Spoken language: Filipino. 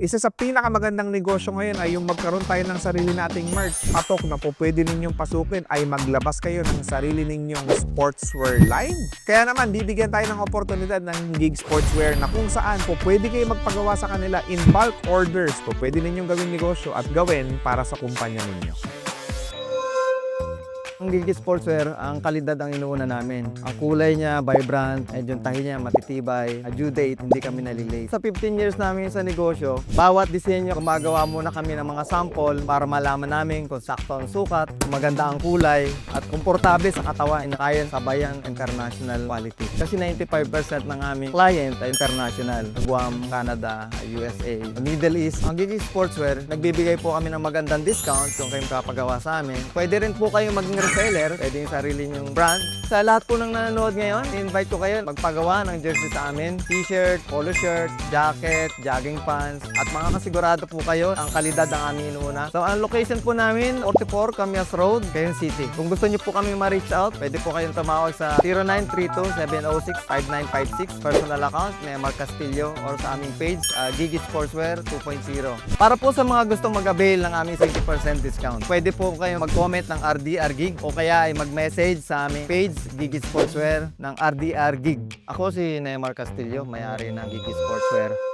Isa sa pinakamagandang negosyo ngayon ay yung magkaroon tayo ng sarili nating merch. Patok na po pwede ninyong pasukin ay maglabas kayo ng sarili ninyong sportswear line. Kaya naman, bibigyan tayo ng oportunidad ng Gig Sportswear na kung saan po pwede kayo magpagawa sa kanila in bulk orders. Po pwede ninyong gawing negosyo at gawin para sa kumpanya ninyo. Ang Gigi Sportswear, ang kalidad ang inuuna namin. Ang kulay niya, vibrant, and yung tahi niya matitibay. Due date, hindi kami nalilate. Sa 15 years namin sa negosyo, bawat disenyo, gumagawa muna kami ng mga sample para malaman namin kung sakto ang sukat, kung maganda ang kulay, at komportable sa katawan na kaya sabayan international quality. Kasi 95% ng aming client ay international. Guam, Canada, USA, Middle East. Ang Gigi Sportswear, nagbibigay po kami ng magandang discount kung kayo makapagawa sa amin. Pwede rin po kayong maging reseller, pwede yung sarili nyong brand. Sa lahat po ng nanonood ngayon, invite ko kayo magpagawa ng jersey sa amin. T-shirt, polo shirt, jacket, jogging pants, at makakasigurado po kayo ang kalidad ng aming inuuna. So ang location po namin, 44 Camias Road, Quezon City. Kung gusto niyo po kami ma-reach out, pwede po kayong tumawag sa 0932-706-5956 personal account ni Mark Castillo or sa aming page, Gigi Sportswear 2.0. Para po sa mga gustong mag-avail ng aming 20% discount, pwede po kayong mag-comment ng RDR Gig o kaya ay mag-message sa aming page Gigi Sportswear ng RDR Gig. Ako si Neymar Castillo, may-ari ng Gigi Sportswear.